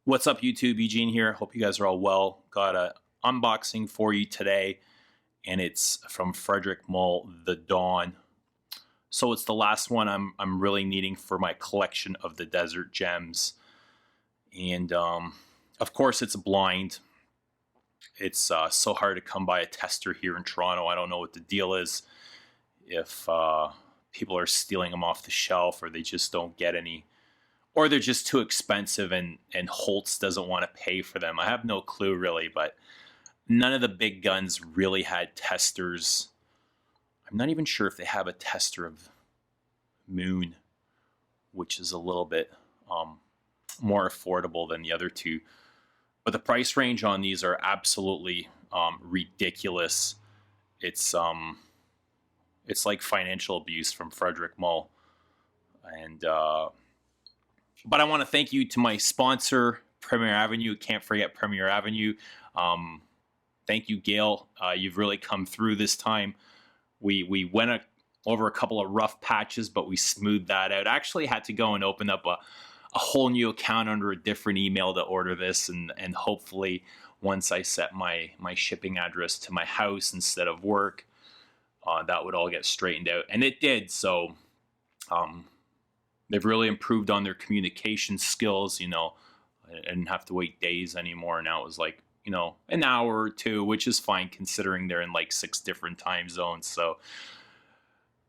What's up, YouTube? Eugene here. Hope you guys are all well. Got a unboxing for you today, and it's from Frederic Malle, The Dawn. So it's the last one I'm really needing for my collection of the desert gems, and of course it's blind. It's so hard to come by a tester here in Toronto. I don't know what the deal is, if people are stealing them off the shelf or they just don't get any, or they're just too expensive and Holtz doesn't want to pay for them. I have no clue really, but none of the big guns really had testers. I'm not even sure if they have a tester of Moon, which is a little bit more affordable than the other two. But the price range on these are absolutely ridiculous. It's like financial abuse from Frederic Malle. And but I want to thank you to my sponsor, Premier Avenue. Can't forget Premier Avenue. Thank you, Gail. You've really come through this time. We went over a couple of rough patches, but we smoothed that out. I actually had to go and open up a whole new account under a different email to order this, and hopefully once I set my shipping address to my house instead of work, that would all get straightened out. And it did. So they've really improved on their communication skills. You know, I didn't have to wait days anymore. Now it was like, you know, an hour or two, which is fine considering they're in like 6 different time zones. So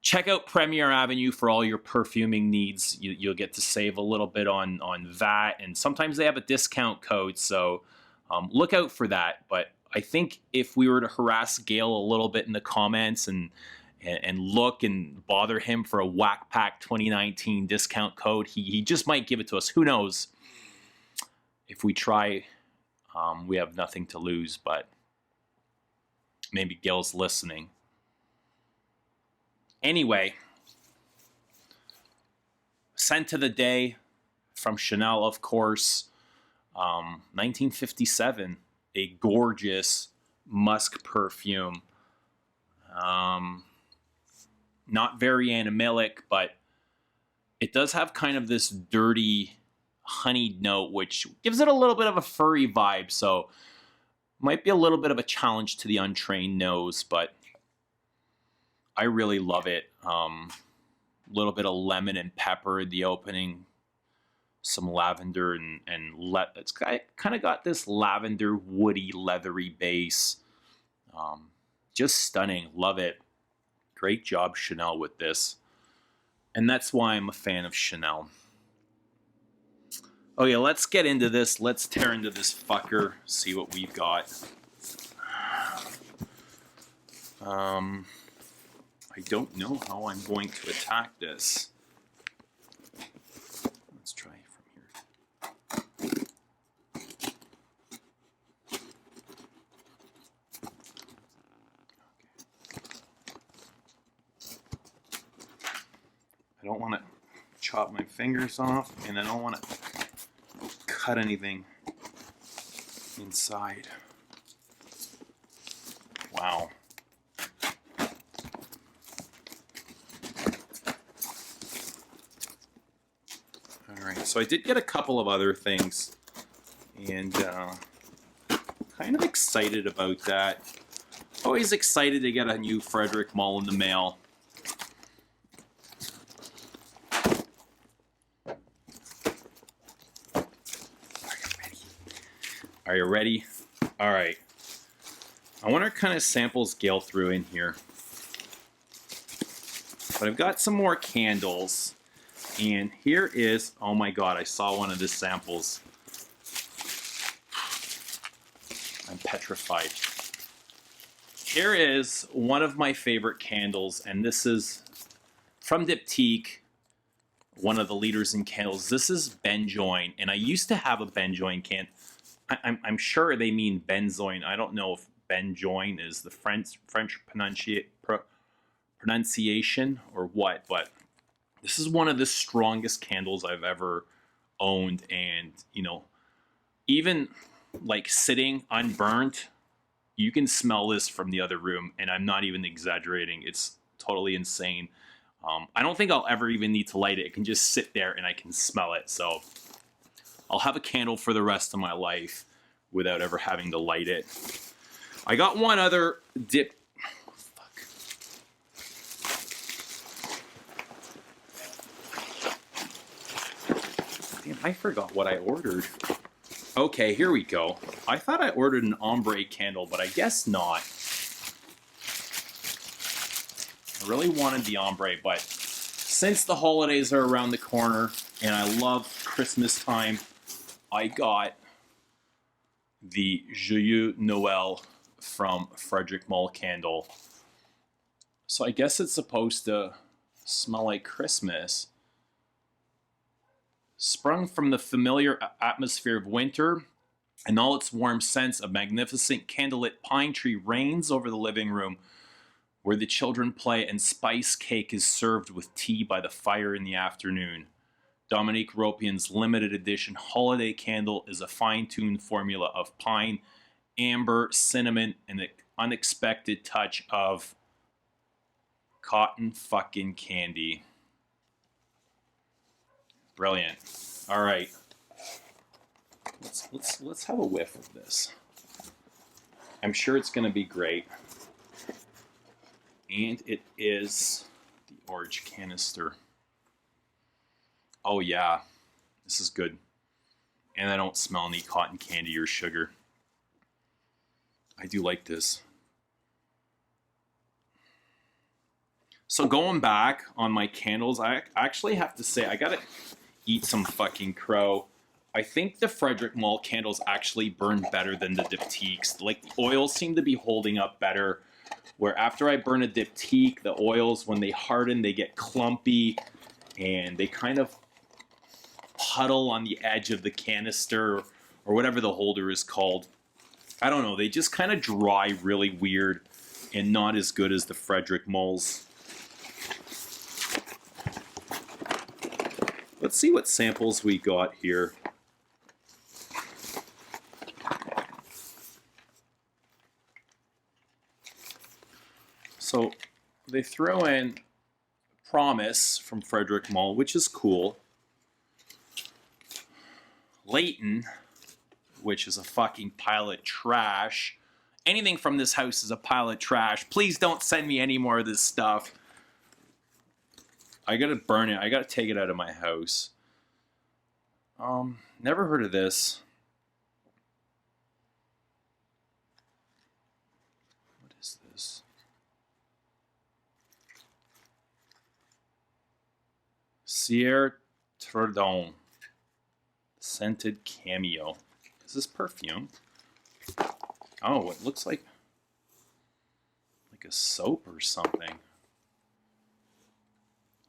check out Premier Avenue for all your perfuming needs. You'll get to save a little bit on VAT, and sometimes they have a discount code. So look out for that. But I think if we were to harass Gail a little bit in the comments and look and bother him for a wackpack 2019 discount code, he just might give it to us. Who knows? If we try, we have nothing to lose, but maybe Gail's listening. Anyway, scent of the day from Chanel, of course, 1957, a gorgeous musk perfume. Not very animalic, but it does have kind of this dirty honeyed note, which gives it a little bit of a furry vibe. So might be a little bit of a challenge to the untrained nose, but I really love it. A little bit of lemon and pepper in the opening, some lavender and it's kind of got this lavender, woody, leathery base. Just stunning. Love it. Great job, Chanel, with this. And that's why I'm a fan of Chanel. Oh yeah, let's get into this. Let's tear into this fucker, see what we've got. I don't know how I'm going to attack this. Let's try from here. I don't want to chop my fingers off, and I don't want to cut anything inside. Wow. Alright, so I did get a couple of other things, and kind of excited about that. Always excited to get a new Frederic Malle in the mail. Are you ready? All right. I wonder what kind of samples Gail threw in here. But I've got some more candles. And here is, oh my God, I saw one of the samples. I'm petrified. Here is one of my favorite candles, and this is from Diptyque, one of the leaders in candles. This is benjoin, and I used to have a benjoin can. I'm sure they mean benzoin. I don't know if benjoin is the French pronunciation or what, but this is one of the strongest candles I've ever owned. And, you know, even like sitting unburnt, you can smell this from the other room, and I'm not even exaggerating. It's totally insane. I don't think I'll ever even need to light it. It can just sit there and I can smell it. So I'll have a candle for the rest of my life without ever having to light it. I got one other dip. Fuck. Damn, I forgot what I ordered. Okay, here we go. I thought I ordered an ombre candle, but I guess not. I really wanted the ombre, but since the holidays are around the corner and I love Christmas time, I got the Joyeux Noël from Frederic Malle candle. So I guess it's supposed to smell like Christmas. Sprung from the familiar atmosphere of winter and all its warm scents, a magnificent candlelit pine tree reigns over the living room where the children play and spice cake is served with tea by the fire in the afternoon. Dominique Ropien's limited edition holiday candle is a fine-tuned formula of pine, amber, cinnamon, and an unexpected touch of cotton fucking candy. Brilliant. All right. Let's have a whiff of this. I'm sure it's going to be great. And it is the orange canister. Oh yeah, this is good. And I don't smell any cotton candy or sugar. I do like this. So going back on my candles, I actually have to say I gotta eat some fucking crow. I think the Frederic Malle candles actually burn better than the diptyques. Like the oils seem to be holding up better. Where after I burn a diptyque, the oils, when they harden, they get clumpy and they kind of puddle on the edge of the canister or whatever the holder is called. I don't know, they just kind of dry really weird and not as good as the Frederic Malles. Let's see what samples we got here. So they throw in Promise from Frederic Malle, which is cool. Leighton, which is a fucking pile of trash. Anything from this house is a pile of trash. Please don't send me any more of this stuff. I gotta burn it. I gotta take it out of my house. Never heard of this. What is this? Cierre Tredon. Scented Cameo. Is this perfume? Oh, it looks like a soap or something.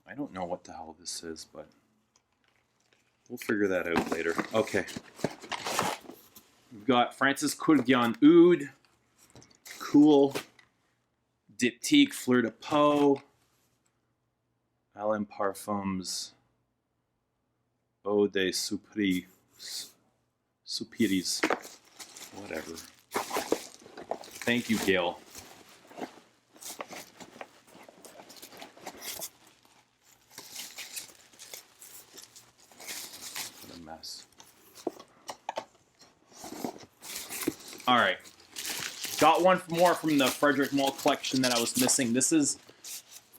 I don't know what the hell this is, but we'll figure that out later. Okay. We've got Francis Courdian Oud. Cool. Diptyque Fleur de Peau. Alain Parfums. Eau de Supiris. Whatever. Thank you, Gail. What a mess. All right. Got one more from the Frederic Malle collection that I was missing. This is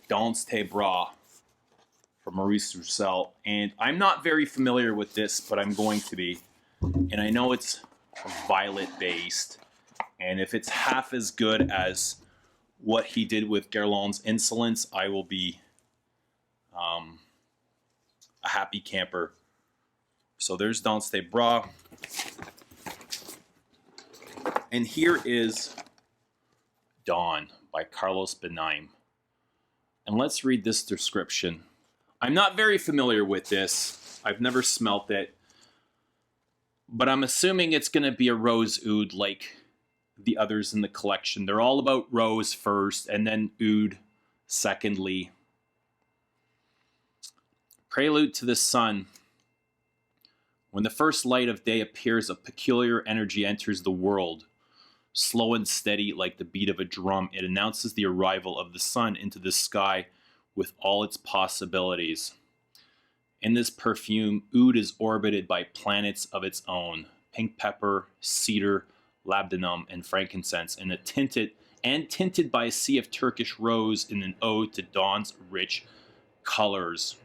Dans tes bras from Maurice Roussel. And I'm not very familiar with this, but I'm going to be. And I know it's violet based. And if it's half as good as what he did with Guerlain's Insolence, I will be a happy camper. So there's Dans tes bras. And here is Dawn by Carlos Benaim. And let's read this description. I'm not very familiar with this. I've never smelt it. But I'm assuming it's going to be a rose oud like the others in the collection. They're all about rose first and then oud secondly. Prelude to the sun. When the first light of day appears, a peculiar energy enters the world. Slow and steady like the beat of a drum, it announces the arrival of the sun into the sky with all its possibilities. In this perfume, oud is orbited by planets of its own: pink pepper, cedar, labdanum, and frankincense, and tinted by a sea of Turkish rose in an ode to dawn's rich colors.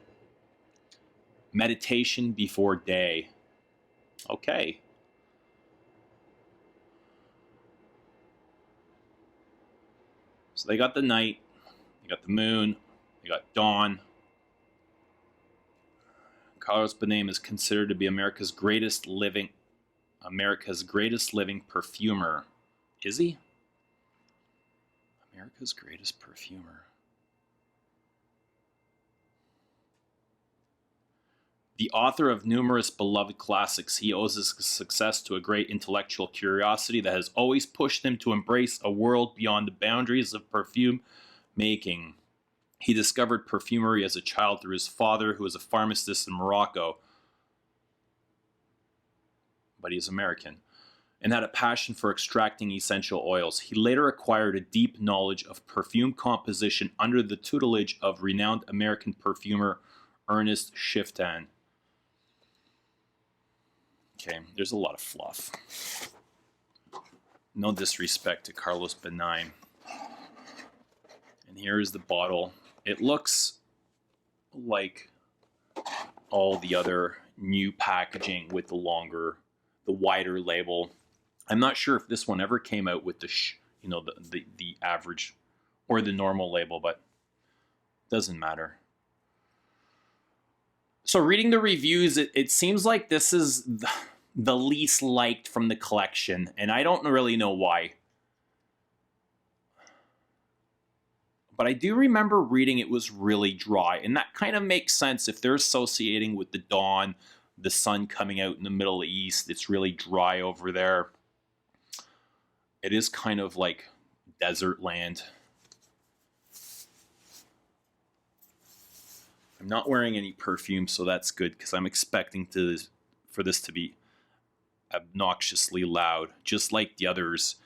Meditation before day. Okay. So they got the night, they got the moon, they got dawn. Carlos Benem is considered to be America's greatest living perfumer. Is he? America's greatest perfumer. The author of numerous beloved classics, he owes his success to a great intellectual curiosity that has always pushed him to embrace a world beyond the boundaries of perfume making. He discovered perfumery as a child through his father, who was a pharmacist in Morocco, but he is American, and had a passion for extracting essential oils. He later acquired a deep knowledge of perfume composition under the tutelage of renowned American perfumer Ernest Shiftan. Okay, there's a lot of fluff. No disrespect to Carlos Benem. And here is the bottle. It looks like all the other new packaging with the wider label. I'm not sure if this one ever came out with the average or the normal label, but doesn't matter. So reading the reviews, it seems like this is the least liked from the collection, and I don't really know why. But I do remember reading it was really dry, and that kind of makes sense if they're associating with the dawn, the sun coming out in the Middle East. It's really dry over there. It is kind of like desert land. I'm not wearing any perfume, so that's good, because I'm expecting for this to be obnoxiously loud, just like the others.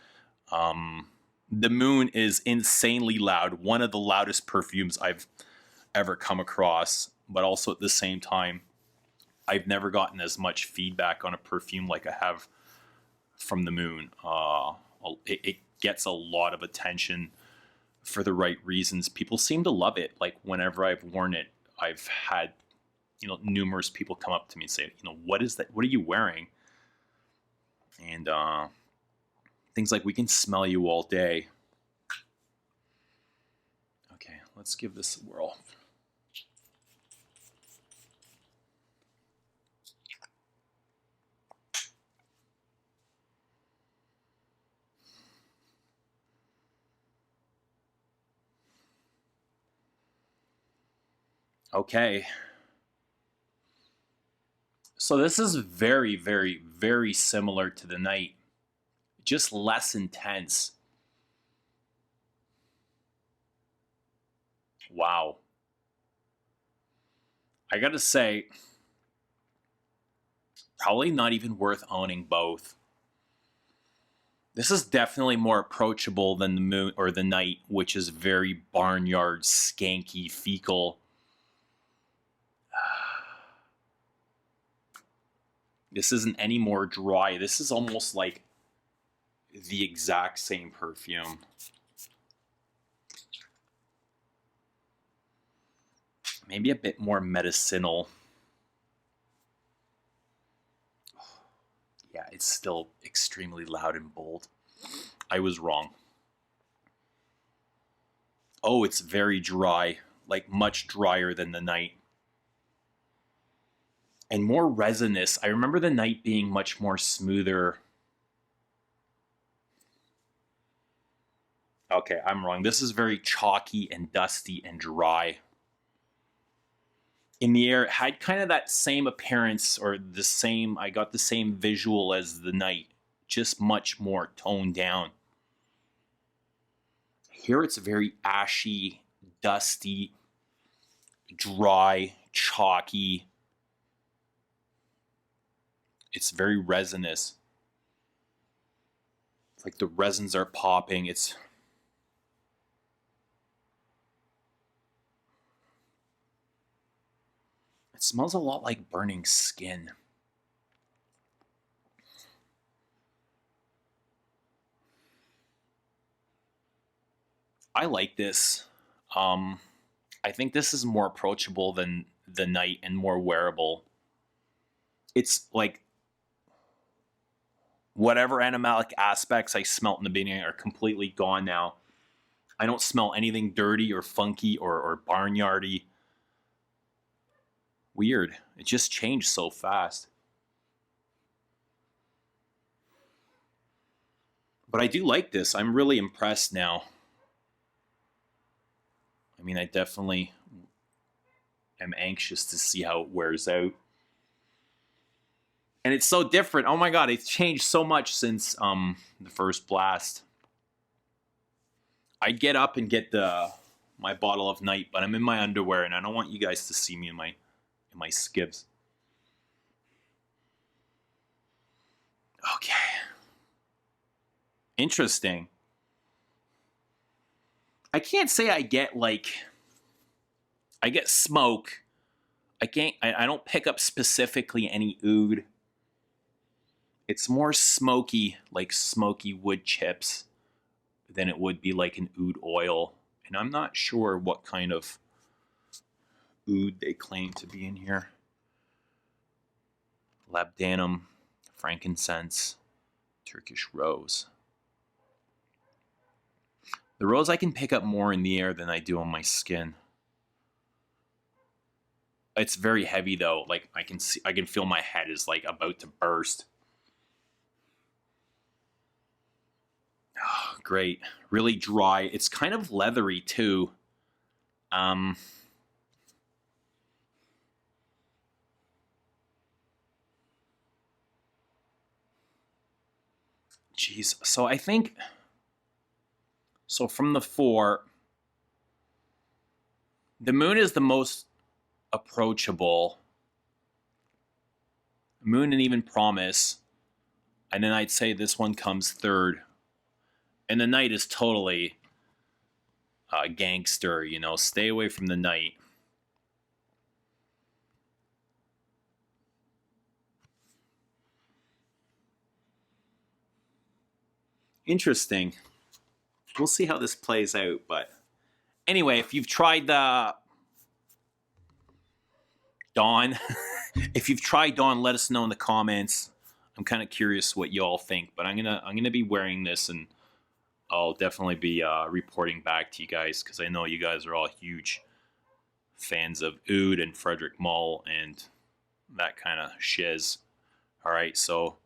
The Moon is insanely loud, one of the loudest perfumes I've ever come across, but also at the same time, I've never gotten as much feedback on a perfume like I have from the Moon. It gets a lot of attention for the right reasons. People seem to love it. Like whenever I've worn it, I've had, numerous people come up to me and say, what is that? What are you wearing? And things like, we can smell you all day. Okay, let's give this a whirl. Okay. So this is very, very, very similar to the Night, just less intense. Wow. I gotta say, probably not even worth owning both. This is definitely more approachable than the Moon or the Night, which is very barnyard, skanky, fecal. This isn't any more dry. This is almost like the exact same perfume. Maybe a bit more medicinal. Yeah, it's still extremely loud and bold. I was wrong. Oh, it's very dry, like much drier than the Night. And more resinous. I remember the Night being much more smoother. Okay, I'm wrong. This is very chalky and dusty and dry. In the air, it had kind of that same appearance, or I got the same visual as the Night, just much more toned down. Here it's very ashy, dusty, dry, chalky. It's very resinous. It's like the resins are popping. It's It smells a lot like burning skin. I like this. I think this is more approachable than the night and more wearable. It's like whatever animalic aspects I smelt in the beginning are completely gone now. I don't smell anything dirty or funky or barnyardy. Weird. It just changed so fast. But I do like this. I'm really impressed now. I mean, I definitely am anxious to see how it wears out. And it's so different. Oh my god, it's changed so much since the first blast. I'd get up and get my bottle of night, but I'm in my underwear and I don't want you guys to see me in my skivs. Okay. Interesting. I can't say I get smoke. I don't pick up specifically any oud. It's more smoky, like smoky wood chips, than it would be like an oud oil. And I'm not sure what kind of oud they claim to be in here. Labdanum, frankincense, Turkish rose. The rose I can pick up more in the air than I do on my skin. It's very heavy though. Like I can feel my head is like about to burst. Oh, great. Really dry. It's kind of leathery too. Jeez. So I think from the 4, the moon is the most approachable. Moon and even promise. And then I'd say this one comes 3rd. And the night is totally gangster, you know. Stay away from the night. Interesting. We'll see how this plays out, but anyway, if you've tried the Dawn, if you've tried Dawn, let us know in the comments. I'm kind of curious what y'all think, but I'm gonna be wearing this, and I'll definitely be reporting back to you guys because I know you guys are all huge fans of oud and Frederic Malle and that kind of shiz. All right, so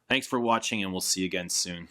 thanks for watching, and we'll see you again soon.